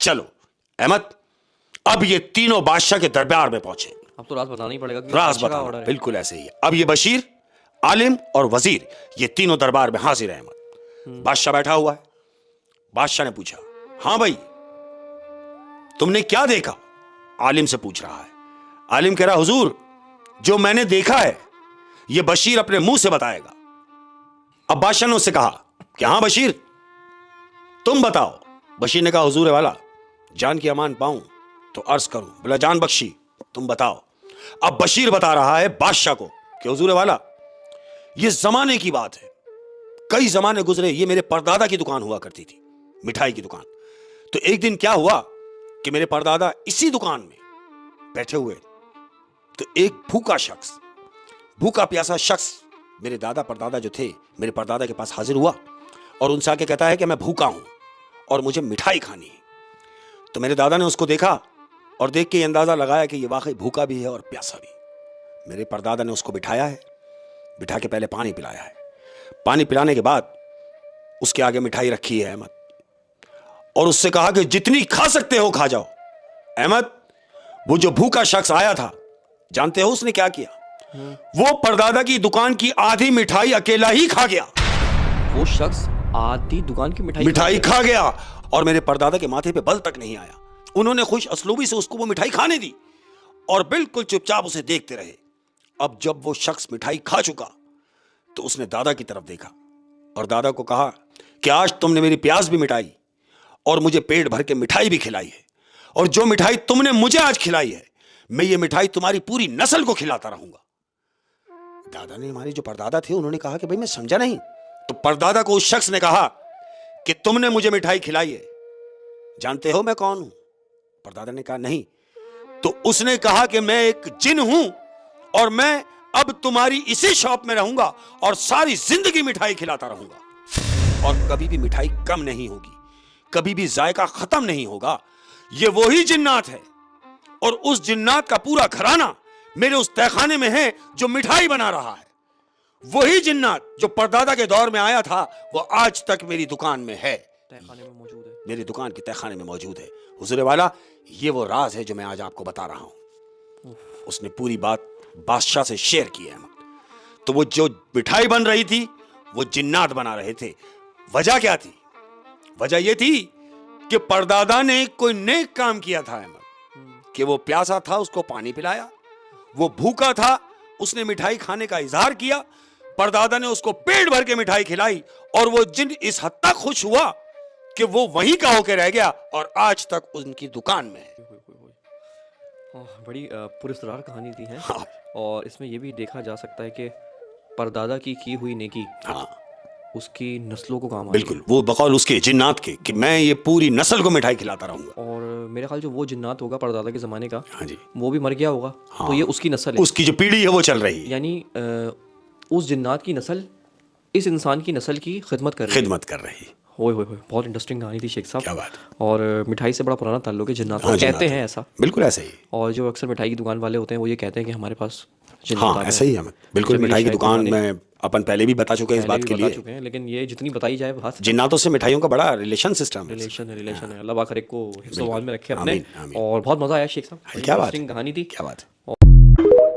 चलो अहमद, अब ये तीनों बादशाह के दरबार में पहुंचे। अब तो राज बताना ही पड़ेगा कि राज बादशाह का बताना, ऑर्डर है। बिल्कुल ऐसे ही है। अब ये बशीर, आलिम और वजीर, ये तीनों दरबार में हाजिर है। अहमद, बादशाह बैठा हुआ है। बादशाह ने पूछा, हां भाई तुमने क्या देखा? आलिम से पूछ रहा है। आलिम कह रहा, हुजूर जो मैंने देखा है ये बशीर अपने मुंह से बताएगा। अब बादशाह ने उससे कहा कि हां बशीर तुम बताओ। बशीर ने कहा, हुजूर वाला जान की अमान पाऊं तो अर्ज करूं, बोला जान बख्शी तुम बताओ। अब बशीर बता रहा है बादशाह को कि हुजूर वाला ये जमाने की बात है, कई जमाने गुजरे, ये मेरे परदादा की दुकान हुआ करती थी, मिठाई की दुकान। तो एक दिन क्या हुआ कि मेरे परदादा इसी दुकान में बैठे हुए, तो एक भूखा शख्स, भूखा प्यासा शख्स मेरे दादा परदादा जो थे मेरे परदादा के पास हाजिर हुआ और उनसे आके कहता है कि मैं भूखा हूं और मुझे मिठाई खानी है। तो मेरे दादा ने उसको देखा और देख के ये अंदाजा लगाया कि ये वाकई भूखा भी है और प्यासा भी। मेरे परदादा ने उसको बिठाया है, बिठा के पहले पानी पिलाया है। पानी पिलाने के बाद उसके आगे मिठाई रखी है अहमद, और उससे कहा कि जितनी खा सकते हो खा जाओ। अहमद, वो जो भूखा शख्स आया था, जानते हो उसने क्या किया? वो परदादा की दुकान की आधी मिठाई अकेला ही खा गया। वो शख्स आधी दुकान की मिठाई खा गया और मेरे परदादा के माथे पे बल तक नहीं आया। उन्होंने खुश असलूबी से उसको वो मिठाई खाने दी और बिल्कुल चुपचाप उसे देखते रहे। अब जब वो शख्स मिठाई खा चुका तो उसने दादा की तरफ देखा और दादा को कहा कि आज तुमने मेरी प्यास भी मिटाई और मुझे पेट भर के मिठाई भी खिलाई है, और जो मिठाई तुमने मुझे आज खिलाई है मैं ये मिठाई तुम्हारी पूरी नस्ल को खिलाता रहूंगा। दादा ने, हमारे जो परदादा थे, उन्होंने कहा कि भाई मैं समझा नहीं। तो परदादा को उस शख्स ने कहा कि तुमने मुझे मिठाई खिलाई है, जानते हो मैं कौन हूं? परदादा ने कहा नहीं। तो उसने कहा कि मैं एक जिन हूं और मैं अब तुम्हारी इसी शॉप में रहूंगा और सारी जिंदगी मिठाई खिलाता रहूंगा और कभी भी मिठाई कम नहीं होगी, कभी भी जायका खत्म नहीं होगा। ये वही जिन्नात है और उस जिन्नात का पूरा घराना मेरे उस तहखाने में है जो मिठाई बना रहा है। वही जिन्नात जो परदादा के दौर में आया था वो आज तक मेरी दुकान में है, तहखाने में मौजूद है, मेरी दुकान के तहखाने में मौजूद है। हुजूर वाला, ये वो राज है जो मैं आज आपको बता रहा हूं। उसने पूरी बात बादशाह से शेयर की है। तो वो जो मिठाई बन रही थी वो जिन्नात बना रहे थे। वजह क्या थी? वजह ये थी कि परदादा ने कोई नेक काम किया था अहमद, कि वो प्यासा था उसको पानी पिलाया, वो भूखा था उसने मिठाई खाने का इजहार किया, परदादा ने उसको पेट भर के मिठाई खिलाई और वो जिन इस हद तक खुश हुआ कि वो वहीं का होके रह गया और आज तक उनकी दुकान में है। बड़ी पुरस्कार कहानी थी है। हाँ। और इसमें यह भी देखा जा सकता है कि परदादा की हुई नेकी हाँ, उसकी नस्लों को काम आई। बिल्कुल, वो बकौल उसके जिन्नात के कि मैं ये पूरी नस्ल को मिठाई खिलाता रहूंगा। और मेरे ख्याल जो वो जिन्नात होगा परदादा के ज़माने का, हाँ जी, वो भी मर गया होगा। हाँ। तो ये उसकी नस्ल है, उसकी जो पीढ़ी है वो चल रही है, यानी उस जिन्नात की नस्ल इस इंसान की नस्ल की खिदमत कर रही है। खिदमत कर रही है। होए होए होए, बहुत इंटरेस्टिंग कहानी थी शेख साहब। क्या बात। और मिठाई से बड़ा पुराना ताल्लुक है जिन्नात का, हाँ, कहते जिन्नात हैं है। ऐसा। बिल्कुल ऐसे ही। और जो अक्सर मिठाई की दुकान वाले होते हैं वो ये कहते हैं कि हमारे पास जिन्नात हाँ, है। ऐसा ही है। बिल्कुल, जमीली मिठाई की शाही दुकान दुकानें में अपन पहले भी बता चुके हैं इस पहले बात भी के बता लिए। चुके हैं, लेकिन ये जितनी बताई जाए बात, जिन्नातों से मिठाइयों का बड़ा रिलेशन सिस्टम है। रिलेशन है। अल्लाह पाक हर एक को हिफ्ज़-ओ-अमान में रखे अपने। आमीन, आमीन। और बहुत मज़ा आया शेख साहब, क्या बात, इंटरेस्टिंग कहानी थी। क्या बात है।